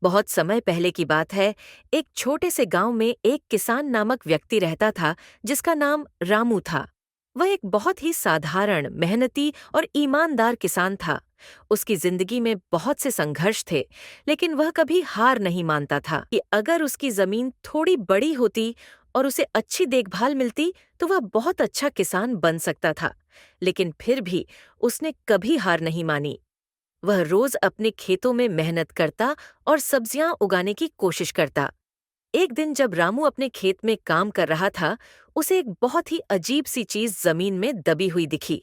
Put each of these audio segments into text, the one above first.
बहुत समय पहले की बात है। एक छोटे से गांव में एक किसान नामक व्यक्ति रहता था जिसका नाम रामू था। वह एक बहुत ही साधारण, मेहनती और ईमानदार किसान था। उसकी जिंदगी में बहुत से संघर्ष थे, लेकिन वह कभी हार नहीं मानता था कि अगर उसकी जमीन थोड़ी बड़ी होती और उसे अच्छी देखभाल मिलती तो वह बहुत अच्छा किसान बन सकता था। लेकिन फिर भी उसने कभी हार नहीं मानी। वह रोज अपने खेतों में मेहनत करता और सब्जियां उगाने की कोशिश करता। एक दिन जब रामू अपने खेत में काम कर रहा था, उसे एक बहुत ही अजीब सी चीज जमीन में दबी हुई दिखी।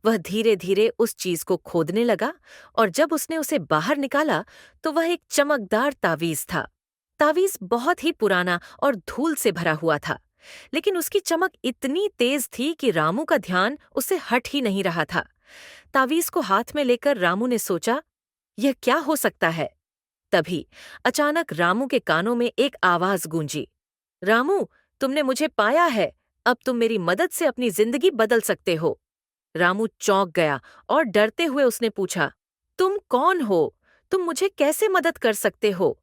वह धीरे धीरे उस चीज को खोदने लगा और जब उसने उसे बाहर निकाला तो वह एक चमकदार तावीज था। तावीज बहुत ही पुराना और धूल से भरा हुआ था, लेकिन उसकी चमक इतनी तेज थी कि रामू का ध्यान उससे हट ही नहीं रहा था। तावीज को हाथ में लेकर रामू ने सोचा, यह क्या हो सकता है। तभी अचानक रामू के कानों में एक आवाज गूंजी, रामू, तुमने मुझे पाया है। अब तुम मेरी मदद से अपनी जिंदगी बदल सकते हो। रामू चौंक गया और डरते हुए उसने पूछा, तुम कौन हो? तुम मुझे कैसे मदद कर सकते हो?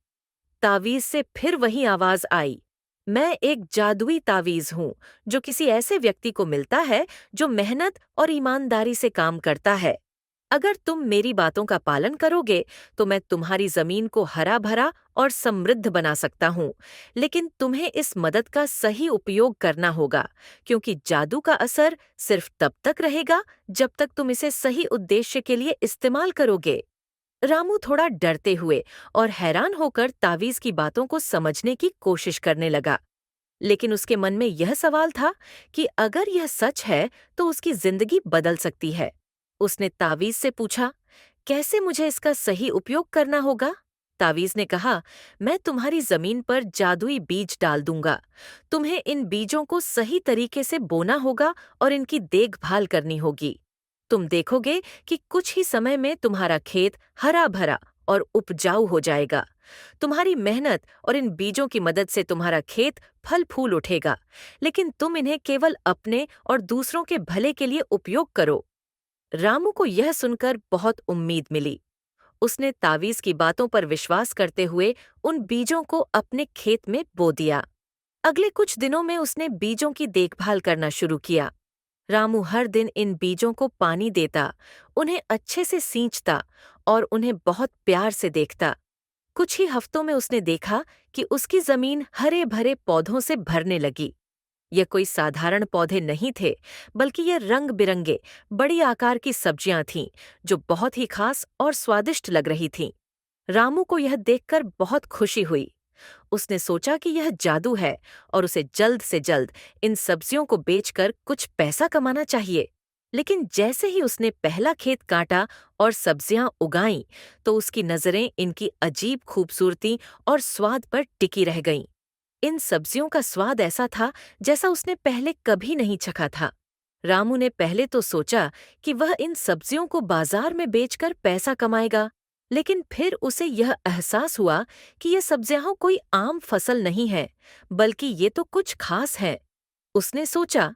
तावीज से फिर वही आवाज आई, मैं एक जादुई तावीज हूँ जो किसी ऐसे व्यक्ति को मिलता है जो मेहनत और ईमानदारी से काम करता है। अगर तुम मेरी बातों का पालन करोगे तो मैं तुम्हारी जमीन को हरा भरा और समृद्ध बना सकता हूँ। लेकिन तुम्हें इस मदद का सही उपयोग करना होगा, क्योंकि जादू का असर सिर्फ तब तक रहेगा जब तक तुम इसे सही उद्देश्य के लिए इस्तेमाल करोगे। रामू थोड़ा डरते हुए और हैरान होकर तावीज की बातों को समझने की कोशिश करने लगा। लेकिन उसके मन में यह सवाल था कि अगर यह सच है तो उसकी जिंदगी बदल सकती है। उसने तावीज से पूछा, कैसे मुझे इसका सही उपयोग करना होगा? तावीज ने कहा, मैं तुम्हारी जमीन पर जादुई बीज डाल दूंगा। तुम्हें इन बीजों को सही तरीके से बोना होगा और इनकी देखभाल करनी होगी। तुम देखोगे कि कुछ ही समय में तुम्हारा खेत हरा भरा और उपजाऊ हो जाएगा। तुम्हारी मेहनत और इन बीजों की मदद से तुम्हारा खेत फल फूल उठेगा, लेकिन तुम इन्हें केवल अपने और दूसरों के भले के लिए उपयोग करो। रामू को यह सुनकर बहुत उम्मीद मिली। उसने तावीज की बातों पर विश्वास करते हुए उन बीजों को अपने खेत में बो दिया। अगले कुछ दिनों में उसने बीजों की देखभाल करना शुरू किया। रामू हर दिन इन बीजों को पानी देता, उन्हें अच्छे से सींचता और उन्हें बहुत प्यार से देखता। कुछ ही हफ्तों में उसने देखा कि उसकी जमीन हरे भरे पौधों से भरने लगी। ये कोई साधारण पौधे नहीं थे, बल्कि ये रंग बिरंगे, बड़ी आकार की सब्जियां थीं, जो बहुत ही खास और स्वादिष्ट लग रही थीं। रामू को यह देखकर बहुत खुशी हुई। उसने सोचा कि यह जादू है और उसे जल्द से जल्द इन सब्जियों को बेचकर कुछ पैसा कमाना चाहिए। लेकिन जैसे ही उसने पहला खेत काटा और सब्जियां उगाईं, तो उसकी नजरें इनकी अजीब खूबसूरती और स्वाद पर टिकी रह गईं। इन सब्जियों का स्वाद ऐसा था जैसा उसने पहले कभी नहीं चखा था। रामू ने पहले तो सोचा कि वह इन सब्जियों को बाजार में बेचकर पैसा कमाएगा, लेकिन फिर उसे यह एहसास हुआ कि ये सब्जियां कोई आम फसल नहीं है, बल्कि ये तो कुछ खास है। उसने सोचा,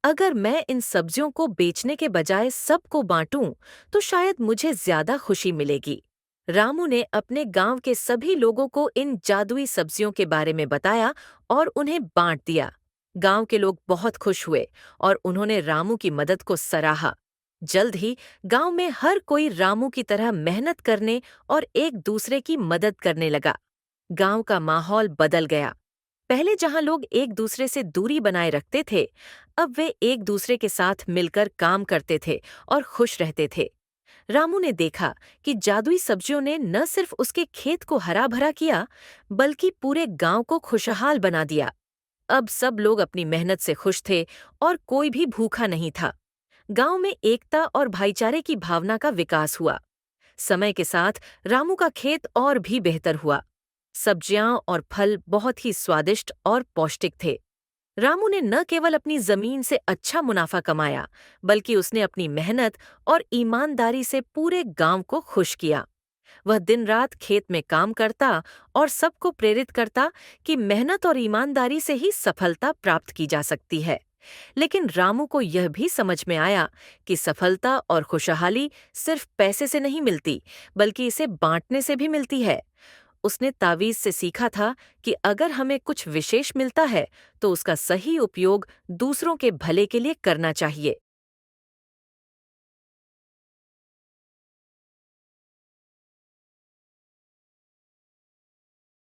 अगर मैं इन सब्जियों को बेचने के बजाय सबको बांटूं, तो शायद मुझे ज्यादा खुशी मिलेगी। रामू ने अपने गांव के सभी लोगों को इन जादुई सब्जियों के बारे में बताया और उन्हें बांट दिया। गांव के लोग बहुत खुश हुए और उन्होंने रामू की मदद को सराहा। जल्द ही गांव में हर कोई रामू की तरह मेहनत करने और एक दूसरे की मदद करने लगा। गांव का माहौल बदल गया। पहले जहां लोग एक दूसरे से दूरी बनाए रखते थे, अब वे एक दूसरे के साथ मिलकर काम करते थे और खुश रहते थे। रामू ने देखा कि जादुई सब्जियों ने न सिर्फ उसके खेत को हरा भरा किया, बल्कि पूरे गांव को खुशहाल बना दिया। अब सब लोग अपनी मेहनत से खुश थे और कोई भी भूखा नहीं था। गांव में एकता और भाईचारे की भावना का विकास हुआ। समय के साथ रामू का खेत और भी बेहतर हुआ। सब्जियां और फल बहुत ही स्वादिष्ट और पौष्टिक थे। रामू ने न केवल अपनी जमीन से अच्छा मुनाफा कमाया, बल्कि उसने अपनी मेहनत और ईमानदारी से पूरे गांव को खुश किया। वह दिन रात खेत में काम करता और सबको प्रेरित करता कि मेहनत और ईमानदारी से ही सफलता प्राप्त की जा सकती है। लेकिन रामू को यह भी समझ में आया कि सफलता और खुशहाली सिर्फ पैसे से नहीं मिलती, बल्कि इसे बांटने से भी मिलती है। उसने तावीज़ से सीखा था कि अगर हमें कुछ विशेष मिलता है तो उसका सही उपयोग दूसरों के भले के लिए करना चाहिए।